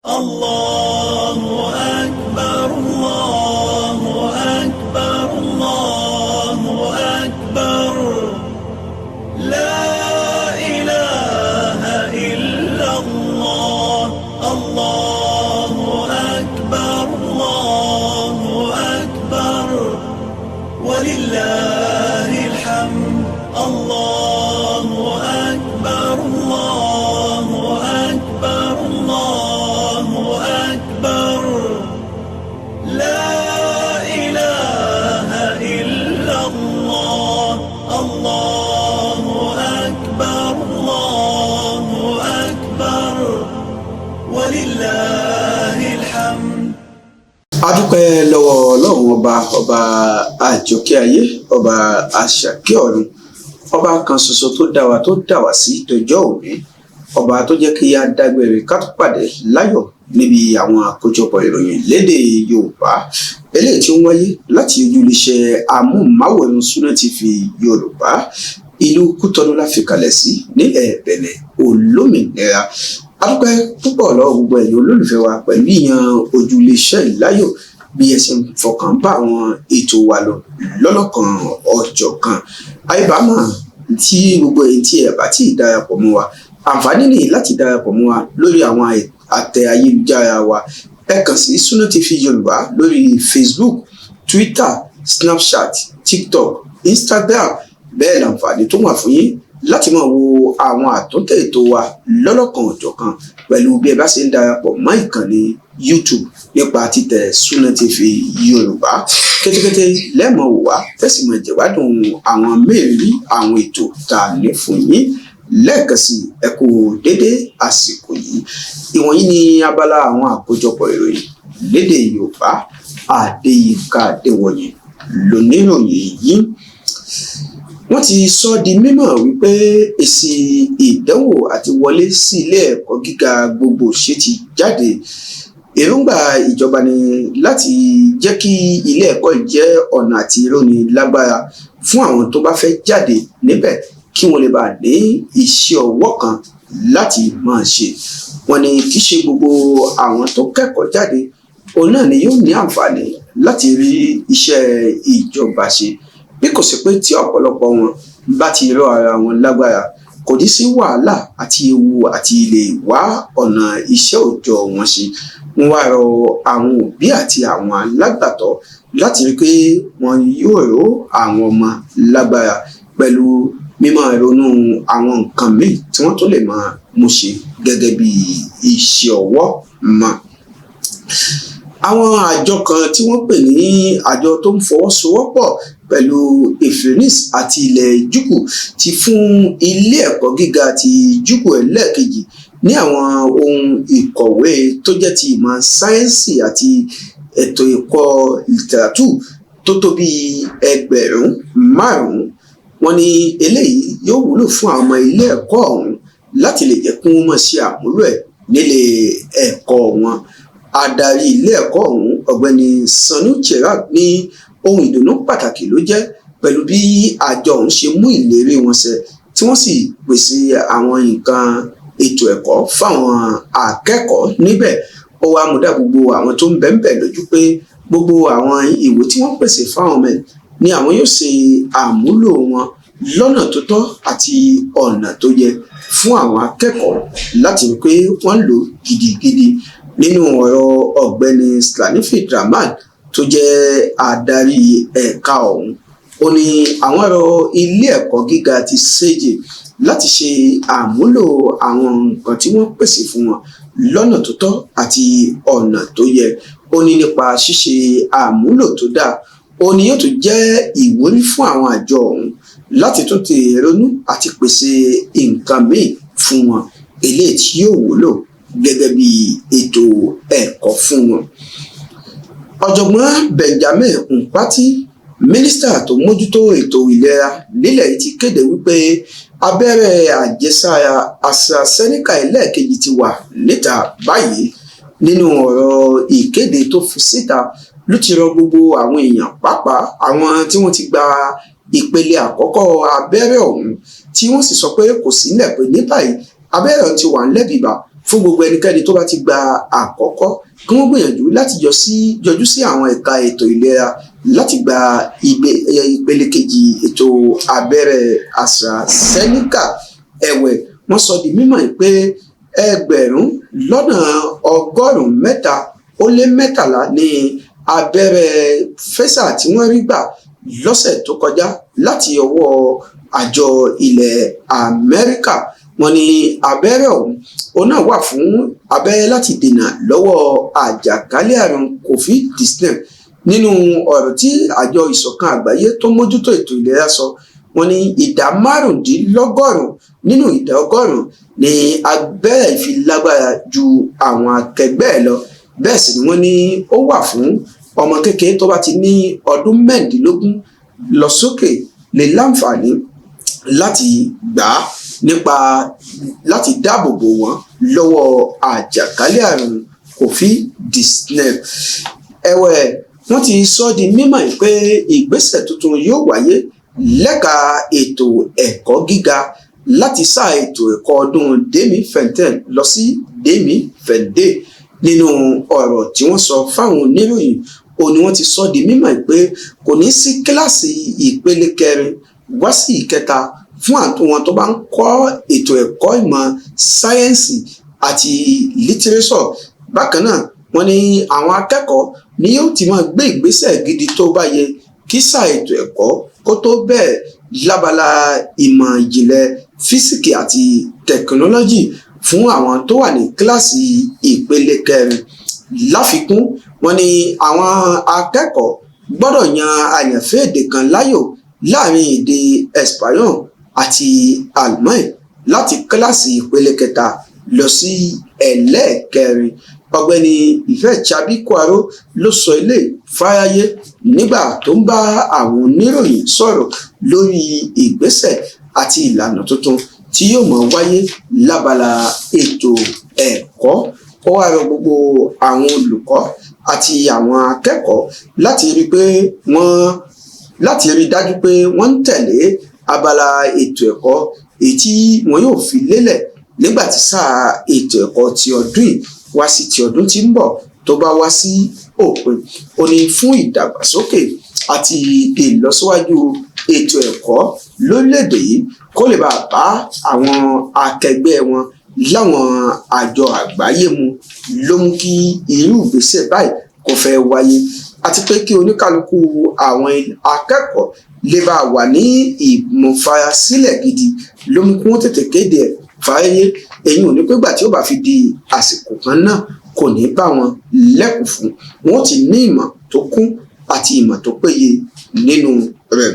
الله أكبر الله أكبر الله أكبر لا إله إلا الله الله أكبر الله أكبر ولله الحمد الله أكبر الله أكبر الله أكبر لا إله إلا الله الله أكبر الله أكبر ولله الحمد. adúpẹ́ lọ́wọ́ ọlọ́run ọba àjọkẹ́ ayé ọba àṣàkẹ́ ọ̀run ọba kan ṣoṣo tó dá wa sí dọjọ́ òní ọba tó jẹ́ kí a dágbére ká tó pàdé láyọ̀ níbi àwọn àkójọpọ̀ ìròyìn lédè yorùbá eléyìí tí ó ń wáyé láti ojúléeṣẹ́ amóhùnmáwòrán Sunna TV yorùbá ìlú Kútọ́nù la fi kalẹ̀ sí nílẹ̀ Bẹ̀nẹ̀ olómìnira. adúpẹ́ púpọ̀ lọ́wọ́ gbogbo ẹ̀yin olólùfẹ́ wa pẹ̀lú ìyan ojúléeṣẹ́ ìláyọ̀ bí ẹ ṣe ń fọkàn bá àwọn ètò wa lọ lọ́lọ́kan ọ̀jọ̀kan àìbámọ̀ tí gbogbo èyí tí ẹ bá ti darapọ̀ mọ́ wa àǹfààní nìyí láti darapọ̀ mọ́ wa lórí àwọn àtẹ ayélujára wa ẹ kàn sí Sunna TV yorùbá lórí Facebook, Twitter, Snapchat, TikTok, Instagram bẹ́ẹ̀ làǹfààní tó wà fún yín láti máa wo àwọn àtúntẹ̀ ètò wa lọ́lọ́kan ọ̀jọ̀kan pẹ̀lú bí ẹ bá ṣe ń darapọ̀ mọ́ ìkànnì YouTube nípa títẹ̀ Sunna TV yorùbá kétékété lẹ́ẹ̀mọ̀ wò wá tẹ̀sí mọ̀ jẹ̀wádùn àwọn mẹ́rin àwọn ètò tá a ní fún yín lẹ́ẹ̀kan sí ẹ kú dédé àsìkò yìí. ìwọ̀nyí ni abala àwọn àkójọpọ̀ ìròyìn lédè yorùbá Adéyínká Adéwọ̀yìn lóníròyìn yìí. wọ́n ti sọ di mímọ̀ wípé èsì ìdánwò àti wọlé sí ilé ẹ̀kọ́ gíga gbogbo ṣe ti jáde. èròǹgbà ìjọba ni láti jẹ́ kí ilé ẹ̀kọ́ jẹ́ ọ̀nà àti ìróni lágbára fún àwọn tó bá fẹ́ jáde níbẹ̀ kí wọ́n lè bá ní iṣẹ́ ọwọ́ kan láti máa ṣe. wọ́n ní kì í ṣe gbogbo àwọn tó kẹ́kọ̀ọ́ jáde òun náà ni yóò ní àǹfààní láti rí iṣẹ́ ìjọba ṣe bí kò sí pé tí ọ̀pọ̀lọpọ̀ wọn bá ti rọ ara wọn lágbára kò ní sí wàhálà àti ewu àti lè wá ọ̀nà iṣẹ́ òòjọ́ wọn ṣe. wọ́n wá rọ àwọn òbí àti àwọn alágbàtọ́ láti rí pé wọn yóò ró àwọn ọmọ lágbára pẹ̀lú mímọ̀ ronú àwọn nǹkan míì tí wọ́n tó lè máa mú ṣe gẹ́gẹ́ bí iṣẹ́ ọwọ́ mọ́. àwọn àjọ kan tí wọ́n pè ní àjọ tó ń fọwọ́sowọ́pọ̀ pẹ̀lú Efinis àti ilẹ̀ Júkù ti fún ilé ẹ̀kọ́ gíga ti Júkù ẹlẹ́ẹ̀kejì ní àwọn ohun ìkọ̀wé tó jẹ́ ti ìmọ̀ sáyẹ́ǹsì àti ètò ẹ̀kọ́ lìtẹ̀rátù tó tó bí 5,000. wọ́n ní eléyìí yóò wúlò fún àwọn ọmọ ilé ẹ̀kọ́ ọ̀hún láti lè jẹ́ kí wọ́n máa ṣe àmúlò ẹ̀ nílé ẹ̀kọ́ wọn. adarí ilé ẹ̀kọ́ ọ̀hún ọ̀gbẹ́ni Sanu Cherag ní ohun ìdùnnú pàtàkì ló jẹ́ pẹ̀lú bí àjọ ọ̀hún ṣe mú ìlérí wọn ṣẹ tí wọ́n sì pèsè àwọn nǹkan ètò ẹ̀kọ́ fáwọn akẹ́kọ̀ọ́ níbẹ̀. ó wá mú dá gbogbo àwọn tó ń bẹ̀ǹbẹ̀ lójú pé gbogbo àwọn ìwé tí wọ́n pèsè fáwọn ọmọ ẹ̀ ni àwọn yóò ṣe àmúlò wọn lọ́nà tó tọ́ àti ọ̀nà tó yẹ fún àwọn akẹ́kọ̀ọ́ láti rí pé wọ́n lò gidigidi. nínú ọ̀rọ̀ ọ̀gbẹ́ni Slanifi Draman tó jẹ́ adarí ẹ̀ka ọ̀hún ó ní àwọn ọ̀rọ̀ ilé ẹ̀kọ́ gíga ti séje láti ṣe àmúlò àwọn nǹkan tí wọ́n pèsè fún wọn lọ́nà tó tọ́ àti ọ̀nà tó yẹ. ó ní nípa ṣíṣe àmúlò tó dáa ó ní yóò tún jẹ́ ìwúrí fún àwọn àjọ ọ̀hún láti tún ti ronú àti pèsè nǹkan míì fún wọn eléyìí tí yóò wúlò gẹ́gẹ́ bí ètò ẹ̀kọ́ fún wọn. ọ̀jọ̀gbọ́n Benjamin Nkpati mínísítà tó mójútó ètò ìlera nílẹ̀ yìí ti kéde wípé abẹ́rẹ́ àjẹsára AstraZeneca ẹlẹ́ẹ̀kejì ti wà níta báyìí. nínú ọ̀rọ̀ ìkéde tó fi síta ló ti rọ gbogbo àwọn èèyàn pàápàá àwọn tí wọ́n ti gba ìpele àkọ́kọ́ abẹ́rẹ́ ọ̀hún tí wọ́n sì sọ pé kò sí nílẹ̀ pé ní báyìí abẹ́rẹ́ ti wà nílẹ̀ bíbá fún gbogbo ẹnikẹ́ni tó bá ti gba àkọ́kọ́ kí wọ́n gbìyànjú láti yọjú sí àwọn ẹ̀ka ètò ìlera láti gba ìpele kejì ètò abẹ́rẹ́ AstraZeneca. Ẹ̀wẹ̀ wọ́n sọ di mímọ̀ pé 1,313 ní abẹ́rẹ́ Pfizer tí wọ́n rí gbà lọ́sẹ̀ tó kọjá láti ọwọ́ àjọ ilẹ̀ Amẹ́ríkà. Wọ́n ní abẹ́rẹ́ òun náà wà fún abẹ́rẹ́ láti dènà lọ́wọ́ àjàkálẹ̀ àrùn COVID-19. Nínú ọ̀rọ̀ tí àjọ ìṣọ̀kan àgbáyé tó mójútó ètò ìlera sọ, wọ́n ní ìdá 95 nínú ìdá 100 ní abẹ́rẹ́ ìfilágbára ju àwọn akẹgbẹ́ ẹ̀ lọ. Bẹ́ẹ̀ sì ni wọ́n ní ó wà fún ọmọ kékeré tó bá ti ní ọdún 16 lọ sókè lè láǹfààní láti gbà á nípa láti dáàbò bò wọ́n lọ́wọ́ àjàkálẹ̀ àrùn COVID-19. Ẹ̀wẹ̀ wọ́n ti sọ di mímọ̀ pé ìgbésẹ̀ tuntun yóò wáyé lẹ́ka ètò ẹ̀kọ́ gíga láti sáà ètò ẹ̀kọ́ ọdún demi-fente lọ sí demi-fende. Nínú ọ̀rọ̀ tí wọ́n sọ fáwọn oníròyìn ni wọ́n ti sọ di mímọ̀ pé kò ní sí kíláàsì ìpele 4 wá sí 3 fún àwọn tó bá ń kọ́ ètò ẹ̀kọ́ ìmọ̀ sáyẹ́ǹsì àti lítírésọ̀. Bákan náà wọ́n ní àwọn akẹ́kọ̀ọ́ ni yóò ti máa gbé ìgbésẹ̀ gidi tó bá yẹ kí sáà ètò ẹ̀kọ́ kó tó bẹ̀rẹ̀ lábala ìmọ̀ ìjìnlẹ̀ físíkì àti tẹkinọ́lọ́jì fún àwọn tó wà ní kíláàsì ìpele 4. Láfikún wọ́n ní àwọn akẹ́kọ̀ọ́ gbọ́dọ̀ yan àyànfẹ́ èdè kan láyò láàrin èdè Espanyol àti Alman láti kíláàsì ìpele 3 lọ sí ẹlẹ́ẹ̀kẹrin. Ọ̀gbẹ́ni Ifechabi Kwaro ló sọ ilé fáráyé nígbà tó ń bá àwọn oníròyìn sọ̀rọ̀ lórí ìgbésẹ̀ àti ìlànà tuntun tí yóò máa wáyé lábala ètò ẹ̀kọ́. Ó wá rọ gbogbo àwọn olùkọ́ àti àwọn akẹ́kọ̀ọ́ láti rí dájú pé wọ́n ń tẹ̀lé abala ètò ẹ̀kọ́ èyí tí wọn yóò fi lélẹ̀ nígbà tí sáà ètò ẹ̀kọ́ ti ọdún yìí wá sí ti ọdún tí ń bọ̀ tó bá wá sí òpin. Ó ní fún ìdàgbàsókè àti ìlọsíwájú ètò ẹ̀kọ́ lórílẹ̀‐èdè yìí kó lè bá àwọn akẹgbẹ́ wọn láwọn àjọ àgbáyé mu ló mú kí irú ìgbésẹ̀ báyìí kó fẹ́ wáyé, àti pé kí oníkálukú àwọn akẹ́kọ̀ọ́ lè bá wà ní ìmúfarasílẹ̀ gidi ló mú kí wọ́n tètè kéde ẹ̀ fáyé. Èyí ò ní pé gbà tí ó bá fi di àsìkò kan náà kò ní bá wọn lẹ́kùn fún wọn ti ní ìmọ̀ tó kún àti ìmọ̀ tó péye nínú rẹ̀.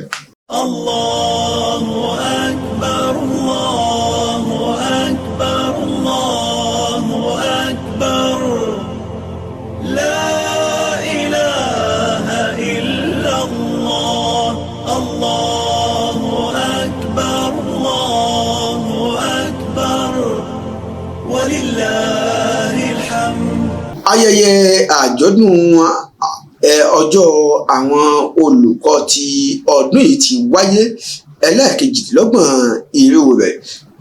Allahu Akbar, Allahu Akbar, Allahu Akbar, la ilaha illallah, Allahu Akbar, Allahu Akbar, walillahil hamd. Ayẹyẹ àjọ̀dún ọjọ́ àwọn olùkọ́ ti ọdún yìí ti wáyé ẹlẹ́ẹ̀kejìdínlọ́gbọ̀n irú rẹ̀.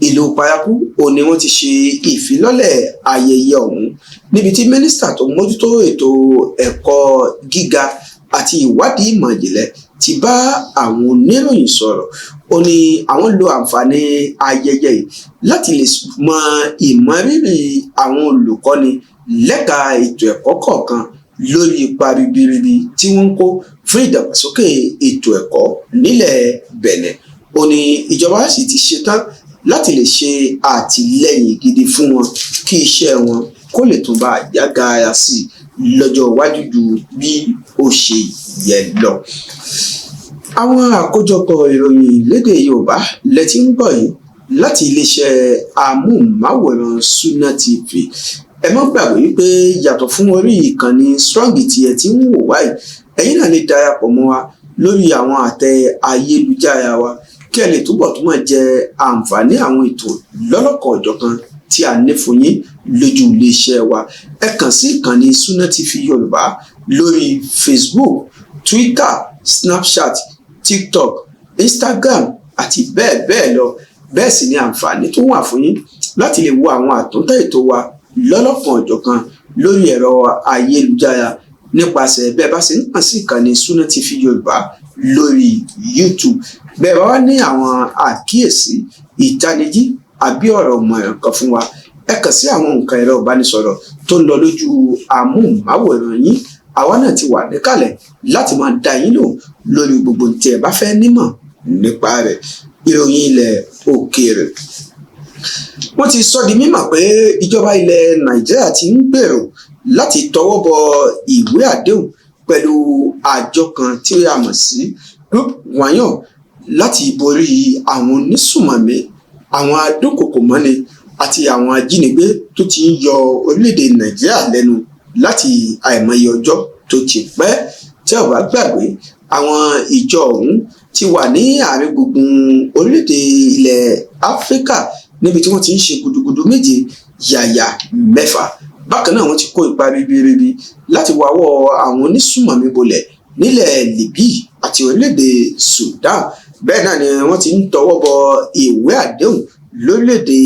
Ìlú Paraku ni wọ́n ti ṣe ìfilọ́lẹ̀ ayẹyẹ ọ̀hún níbi tí mínísítà tó mójútó ètò ẹ̀kọ́ gíga àti ìwádìí ìmọ̀ ìjìnlẹ̀ ti bá àwọn oníròyìn sọ̀rọ̀. Ó ní àwọn lo àǹfààní ayẹyẹ yìí láti lè mọ ìmọrírì àwọn olùkọ́ni lẹ́ka ètò ẹ̀kọ́ kọ̀ọ̀kan lórí ipa ribiribi tí wọ́n ń kó fún ìdàgbàsókè ètò ẹ̀kọ́ nílẹ̀ Bẹ̀nẹ̀. Ó ní ìjọba sì ti ṣetán láti lè ṣe àtìlẹ́yìn gidi fún wọn kí iṣẹ́ wọn kó lè tún bá yá gaara sí i lọ́jọ́ iwájú ju bí ó ṣe yẹ lọ. Àwọn àkójọpọ̀ ìròyìn lédè Yorùbá lẹ ti ń gbọ́ yìí láti iléeṣẹ́ amóhùnmáwòrán Sunna TV. Ẹ má gbàgbé wípé yàtọ̀ fún orí ìkànnì Strong tí ẹ ti ń wò wáyé, ẹ̀yin náà lè darapọ̀ mọ́ wa lórí àwọn àtẹ ayélujára wa kí ẹ lè túbọ̀ tó máa jẹ àǹfààní àwọn ètò lọ́lọ́kan ọ̀jọ̀kan tí a ní fún yín lójú iléeṣẹ́ wa. Ẹ kàn sí ìkànnì Sunna TV Yorùbá lórí Facebook, Twitter, Snapchat, TikTok, Instagram àti bẹ́ẹ̀ bẹ́ẹ̀ lọ. Bẹ́ẹ̀ sì ni àǹfààní tó wà fún yín láti lè wo àwọn àtúntẹ̀ ètò wa lọ́lọ́kan ọ̀jọ̀kan lórí ẹ̀rọ ayélujára nípasẹ̀ bẹ́ẹ̀ bá ṣe ń kàn sí ìkànnì Sunna TV Yorùbá lórí YouTube. Bẹ́ẹ̀ bá wá ní àwọn àkíyèsí, ìtanijí àbí ọ̀rọ̀ mọ̀ràn kan fún wa, ẹ kàn sí àwọn nǹkan ẹ̀rọ ìbánisọ̀rọ̀ tó ń lọ lójú amóhùnmáwòrán yín. Àwa náà ti wà níkàlẹ̀ láti máa dá yín lóhùn lórí gbogbo tí ẹ bá fẹ́ nímọ̀ nípa rẹ̀. Ìròyìn ilẹ̀ òkèèrè. Wọ́n ti sọ di mímọ̀ pé ìjọba ilẹ̀ Nàìjíríà ti ń gbèrò láti tọwọ́ bọ ìwé àdéhùn pẹ̀lú àjọ kan tí a mọ̀ sí Group Wayon láti borí àwọn onísùmọ̀mí, àwọn adókòkòmọ́ni àti àwọn ajínigbé tó ti ń yọ orílẹ̀-èdè Nàìjíríà lẹ́nu láti àìmọye ọjọ́ tó ti pẹ́. Tí a bá gbàgbé, àwọn ìjọ ọ̀hún ti wà ní àárín gbùngbùn orílẹ̀-èdè ilẹ̀ Áfíríkà níbi tí wọ́n ti ń ṣe gudugudu méje yàyà mẹ́fà. Bákan náà wọ́n ti kó ipa ribiribi láti wáwọ́ àwọn onísùmọ̀mí bolẹ̀ nílẹ̀ Libya àti orílẹ̀-èdè Sudan. Bẹ́ẹ̀ náà ni wọ́n ti ń tọwọ́ bọ ìwé àdéhùn lórílẹ̀-èdè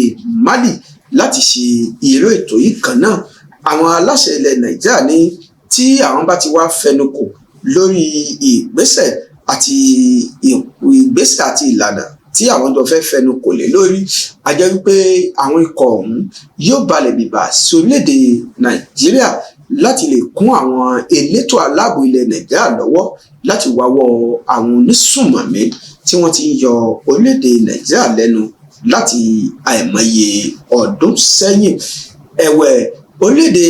Mali láti ṣe irú ètò yìí kan náà. Àwọn aláṣẹ ilẹ̀ Nàìjíríà ní tí àwọn bá ti wá fẹnukò lórí ìgbésẹ̀ àti ìlànà tí àwọn jọ fẹ́ fẹnukò lé lórí, a jẹ́ wípé àwọn ikọ̀ ọ̀hún yóò balẹ̀ bìbà sí orílẹ̀-èdè Nàìjíríà láti lè kún àwọn elétò aláàbò ilẹ̀ Nàìjíríà lọ́wọ́ láti wáwọ́ àwọn onísùmọ̀mí tí wọ́n ti ń yọ orílẹ̀-èdè Nàìjíríà lẹ́nu láti àìmọye ọdún sẹ́yìn. Ẹ̀wẹ̀, orílẹ̀-èdè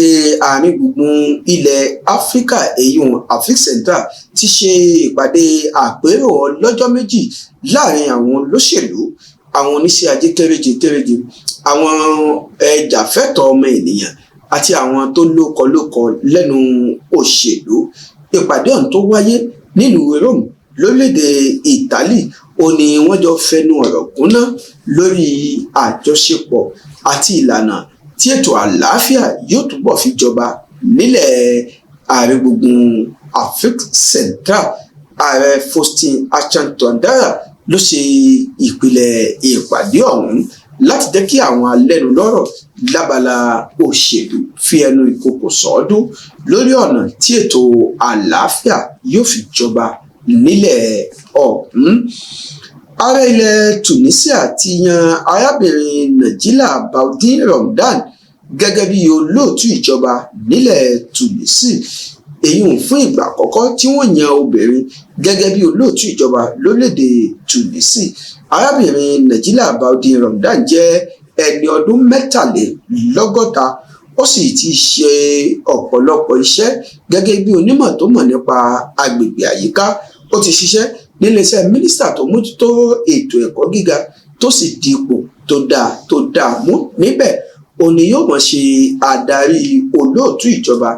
àárín gbùngbùn ilẹ̀ Áfíríkà èyún Africa Central ti ṣe ìpàdé àpérò ọlọ́jọ́ méjì láàrin àwọn olóṣèlú, àwọn oníṣẹ́ ajé kéréje, àwọn ẹjàfẹ́tọ̀ọ́ ọmọ ènìyàn àti àwọn tó lókọlókọ lẹ́nu òṣèlú. Ìpàdé ọ̀hún tó wáyé nílùú Rome lórílẹ̀-èdè Italy ó ní wọ́n jọ fẹnu ọ̀rọ̀ kúnná lórí àjọṣepọ̀ àti ìlànà tí ètò àlàáfíà yóò túbọ̀ fi jọba nílẹ̀ àárín gbùngbùn Africa Central. Ààrẹ Faustin Archange Touadéra ló ṣe ìpìlẹ̀ ìpàdé ọ̀hún láti jẹ́ kí àwọn alẹ́nulọ́rọ̀ lábala òṣèlú fi ẹnu ìkòkò sọ́ọ́dún lórí ọ̀nà tí ètò àlàáfíà yóò fi jọba nílẹ̀ ọ̀hún. Ààrẹ ilẹ̀ Tunisia ti yan arábìnrin Najila Baudin Ramadan gẹ́gẹ́ bí olóòtú ìjọba nílẹ̀ Tunisia. Èyí ń fún ìgbà àkọ́kọ́ tí wọ́n yan obìnrin gẹ́gẹ́ bí olóòtú ìjọba lórílẹ̀-èdè Tunisia. Arábìnrin Najila Baudin Ramadan jẹ́ ẹni ọdún 63, ó sì ti ṣe ọ̀pọ̀lọpọ̀ iṣẹ́ gẹ́gẹ́ bí onímọ̀ tó mọ̀ nípa agbègbè àyíká. Ó ti ṣiṣẹ́ níléeṣẹ́ mínísítà tó mójútó ètò ẹ̀kọ́ gíga tó sì di ipò tó dáa mú níbẹ̀. Òní yóò mọ̀ ṣe adarí olóòtú ìjọba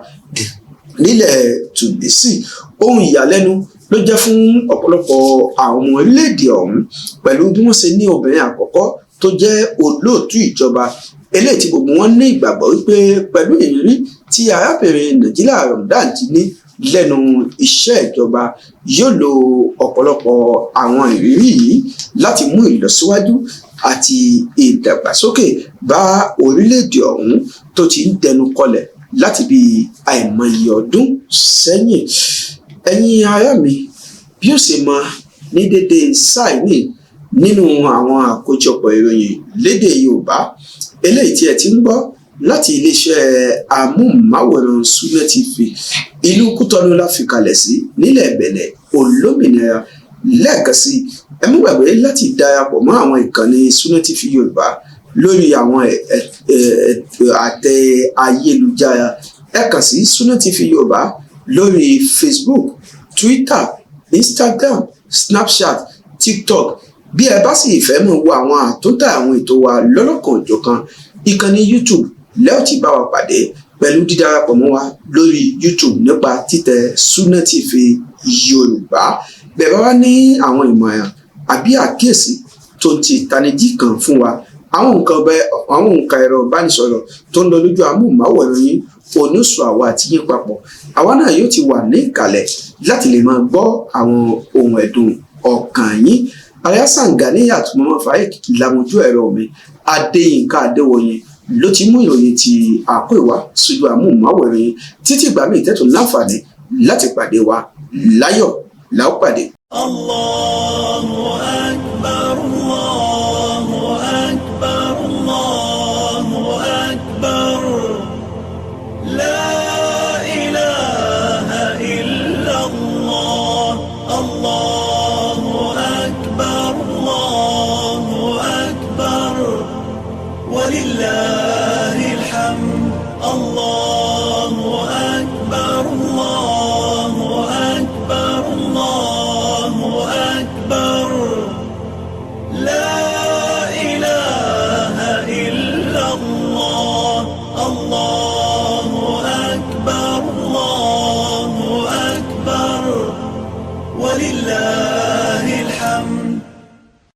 nílẹ̀ Tunisia. Ohun ìyàlẹ́nu ló jẹ́ fún ọ̀pọ̀lọpọ̀ àwọn ọmọ orílẹ̀-èdè ọ̀hún pẹ̀lú bí wọ́n ṣe ní obìnrin àkọ́kọ́ tó jẹ́ olóòtú ìjọba, eléyìí tí gbogbo wọn ní ìgbàgbọ́ wípé pẹ̀lú ìrírí tí arábìnrin Najila Ramadan ti ní lẹ́nu iṣẹ́ ìjọba, yóò lo ọ̀pọ̀lọpọ̀ àwọn ìrírí yìí láti mú ìlọsíwájú àti ìdàgbàsókè bá orílẹ̀-èdè ọ̀hún tó ti ń dẹnu kọlẹ̀ láti bí àìmọye ọdún sẹ́yìn. Ẹ̀yin ará mi, bí ó ṣe mọ ní dédé sáìní nínú àwọn àkójọpọ̀ ìròyìn lédè Yorùbá eléyìí tí ẹ ti ń gbọ́ láti iléeṣẹ́ amóhùnmáwòrán Sunna TV ìlú Kútọ́nù la fi kalẹ̀ sí nílẹ̀ Bẹ̀nẹ̀ olómìnira. Lẹ́ẹ̀kan sí, ẹ má gbàgbé láti darapọ̀ mọ́ àwọn ìkànnì Sunna TV Yorùbá lórí àwọn àtẹ ayélujára. Ẹ kàn sí Sunna TV Yorùbá lórí Facebook, Twitter, Instagram, Snapchat, TikTok. Bí ẹ bá sì fẹ́ mọ̀ wo àwọn àtúntà àwọn ètò wa lọ́lọ́kan-ò-jọ̀kan, ìkànnì YouTube lẹ́ẹ̀ tí bá wa pàdé pẹ̀lú dídarapọ̀ mọ́ wa lórí YouTube nípa títẹ̀ Sunna TV Yorùbá. Bẹ́ẹ̀ bá wá ní àwọn ìmọ̀ràn àbí àkíyèsí tó ti ìtanijí kan fún wa, àwọn nǹkan ẹ̀rọ ìbánisọ̀rọ̀ tó ń lọ lójú amóhùnmáwòrán yín oníṣù àwa àti yín papọ̀. Àwa náà yóò ti wà ní ìkàlẹ̀ láti lè máa gbọ́ àwọn ohun ẹ̀dùn ọkàn yín. Alhassan Ganiat Muhammad Faik lamojú ẹ̀rọ mi, Adéyínká Adéwòyìn ló ti mú ìròyìn ti àkó ìwá sójú amóhùnmáwòrán yín. Títí ìgbà míì tẹ́tù láǹfààní láti pàdé wa láyọ̀ la ó pàdé. Allahu akbar, Allahu akbar, Allahu akbar. La ilaha illallah. Allahu akbar, Allahu akbar. Walillahil hamd. Allah